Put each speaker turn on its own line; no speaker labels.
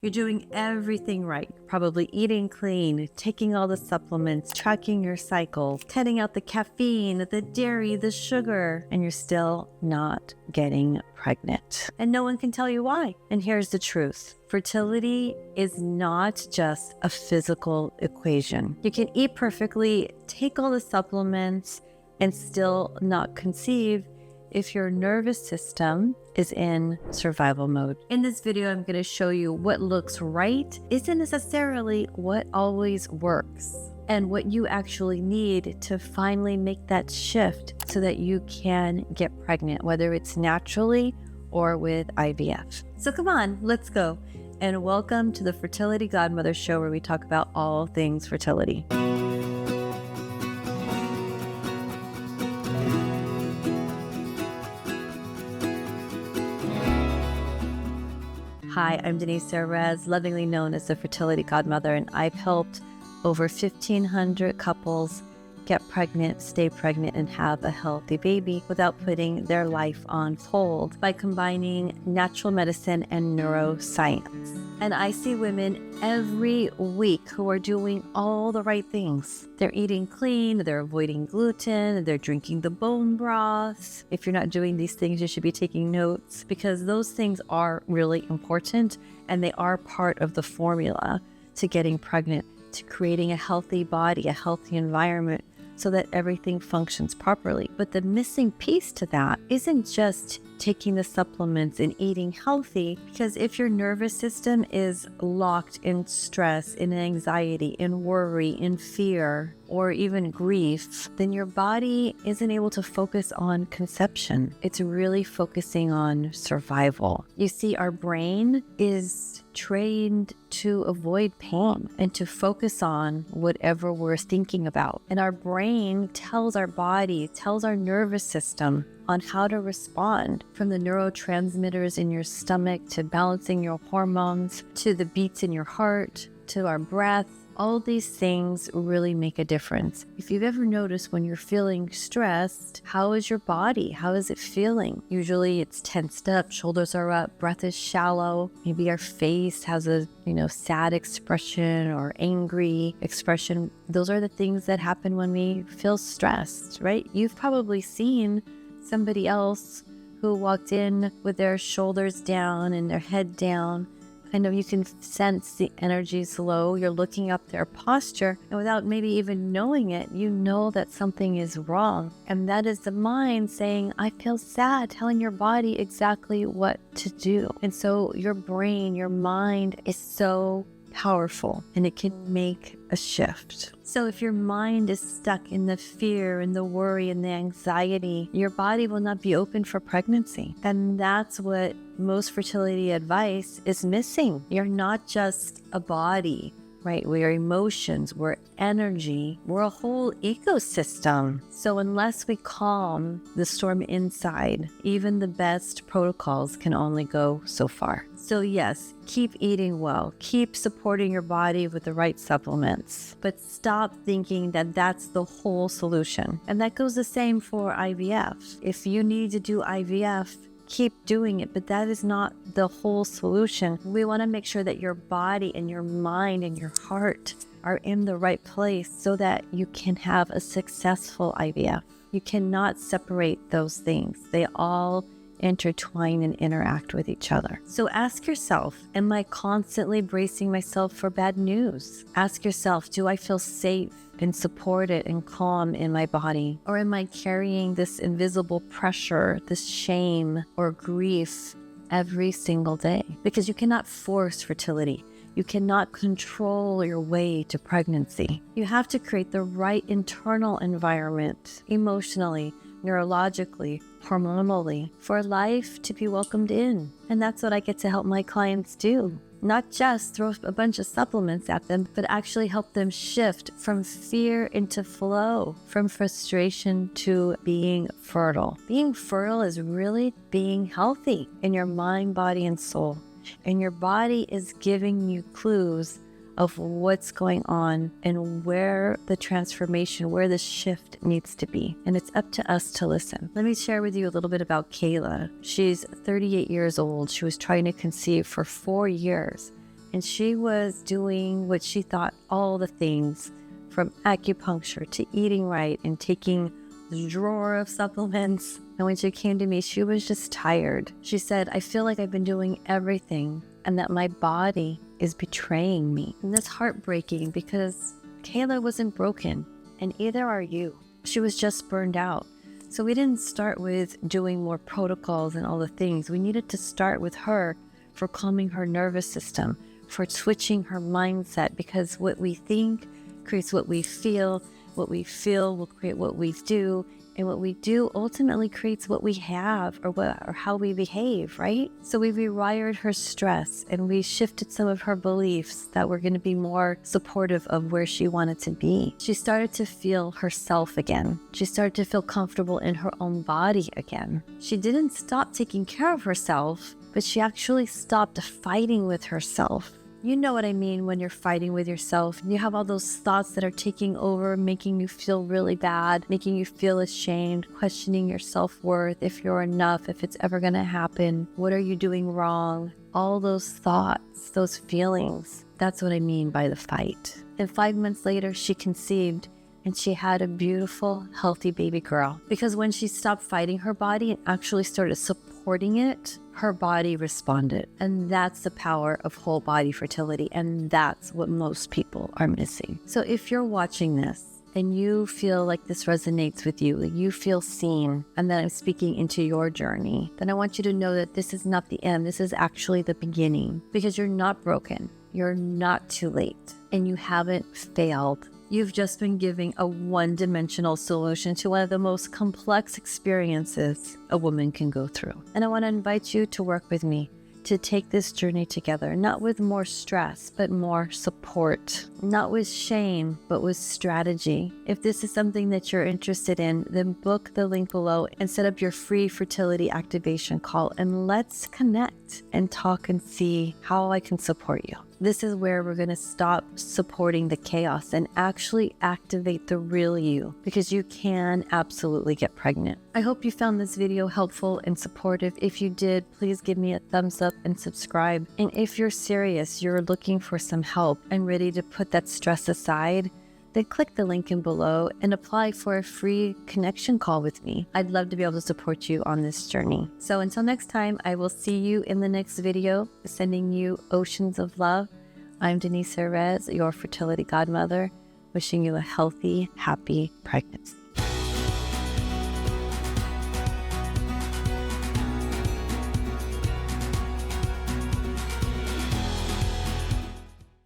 You're doing everything right, probably eating clean, taking all the supplements, tracking your cycle, cutting out the caffeine, the dairy, the sugar, and you're still not getting pregnant. And no one can tell you why. And here's the truth. Fertility is not just a physical equation. You can eat perfectly, take all the supplements, and still not conceive if your nervous system is in survival mode. In this video, I'm going to show you what looks right isn't necessarily what always works, and what you actually need to finally make that shift so that you can get pregnant, whether it's naturally or with IVF. So come on, let's go. And welcome to the Fertility Godmother Show, where we talk about all things fertility. Hi, I'm Denise Serrez, lovingly known as the Fertility Godmother, and I've helped over 1,500 couples get pregnant, stay pregnant, and have a healthy baby without putting their life on hold by combining natural medicine and neuroscience. And I see women every week who are doing all the right things. They're eating clean, they're avoiding gluten, they're drinking the bone broth. If you're not doing these things, you should be taking notes, because those things are really important and they are part of the formula to getting pregnant, to creating a healthy body, a healthy environment, so that everything functions properly. But the missing piece to that isn't just taking the supplements and eating healthy, because if your nervous system is locked in stress, in anxiety, in worry, in fear, or even grief, then your body isn't able to focus on conception. It's really focusing on survival. You see, our brain is trained to avoid pain and to focus on whatever we're thinking about. And our brain tells our body, tells our nervous system on how to respond, from the neurotransmitters in your stomach to balancing your hormones, to the beats in your heart, to our breath. All these things really make a difference. If you've ever noticed when you're feeling stressed, how is your body? How is it feeling? Usually it's tensed up, shoulders are up, breath is shallow. Maybe our face has a, sad expression or angry expression. Those are the things that happen when we feel stressed, right? You've probably seen somebody else who walked in with their shoulders down and their head down. You can sense the energy's low. You're looking up their posture, and without maybe even knowing it, you know that something is wrong. And that is the mind saying, I feel sad, telling your body exactly what to do. And so your brain, your mind is so powerful, and it can make a shift. So if your mind is stuck in the fear and the worry and the anxiety, your body will not be open for pregnancy. And that's what most fertility advice is missing. You're not just a body, right? We're emotions, we're energy, we're a whole ecosystem. So unless we calm the storm inside, even the best protocols can only go so far. So yes, keep eating well, keep supporting your body with the right supplements, but stop thinking that that's the whole solution. And that goes the same for IVF. If you need to do IVF, keep doing it, but that is not the whole solution. We want to make sure that your body and your mind and your heart are in the right place so that you can have a successful IVF. You cannot separate those things. They all intertwine and interact with each other. So ask yourself, am I constantly bracing myself for bad news? Ask yourself, do I feel safe and supported and calm in my body? Or am I carrying this invisible pressure, this shame or grief every single day? Because you cannot force fertility. You cannot control your way to pregnancy. You have to create the right internal environment, emotionally, neurologically, hormonally, for life to be welcomed in. And that's what I get to help my clients do. Not just throw a bunch of supplements at them, but actually help them shift from fear into flow, from frustration to being fertile. Being fertile is really being healthy in your mind, body, and soul. And your body is giving you clues of what's going on and where the transformation, where the shift needs to be. And it's up to us to listen. Let me share with you a little bit about Kayla. She's 38 years old. She was trying to conceive for 4 years. And she was doing what she thought, all the things from acupuncture to eating right and taking the drawer of supplements. And when she came to me, she was just tired. She said, I feel like I've been doing everything and that my body is betraying me. And that's heartbreaking because Kayla wasn't broken and either are you. She was just burned out. So we didn't start with doing more protocols and all the things. We needed to start with her for calming her nervous system, for switching her mindset, because what we think creates what we feel will create what we do, and what we do ultimately creates what we have or how we behave, right? So we rewired her stress and we shifted some of her beliefs that were going to be more supportive of where she wanted to be. She started to feel herself again. She started to feel comfortable in her own body again. She didn't stop taking care of herself, but she actually stopped fighting with herself. You know what I mean when you're fighting with yourself and you have all those thoughts that are taking over, making you feel really bad, making you feel ashamed, questioning your self-worth, if you're enough, if it's ever going to happen, what are you doing wrong? All those thoughts, those feelings, that's what I mean by the fight. And 5 months later, she conceived and she had a beautiful, healthy baby girl. Because when she stopped fighting her body and actually started supporting it, her body responded. And that's the power of whole body fertility. And that's what most people are missing. So if you're watching this and you feel like this resonates with you, like you feel seen, and that I'm speaking into your journey, then I want you to know that this is not the end. This is actually the beginning, because you're not broken. You're not too late, and you haven't failed. You've just been giving a one-dimensional solution to one of the most complex experiences a woman can go through. And I want to invite you to work with me to take this journey together, not with more stress, but more support, not with shame, but with strategy. If this is something that you're interested in, then book the link below and set up your free fertility activation call, and let's connect and talk and see how I can support you. This is where we're going to stop supporting the chaos and actually activate the real you, because you can absolutely get pregnant. I hope you found this video helpful and supportive. If you did, please give me a thumbs up and subscribe. And if you're serious, you're looking for some help and ready to put that stress aside, then click the link in below and apply for a free connection call with me. I'd love to be able to support you on this journey. So until next time, I will see you in the next video, sending you oceans of love. I'm Denise Cervez, your fertility godmother, wishing you a healthy, happy pregnancy.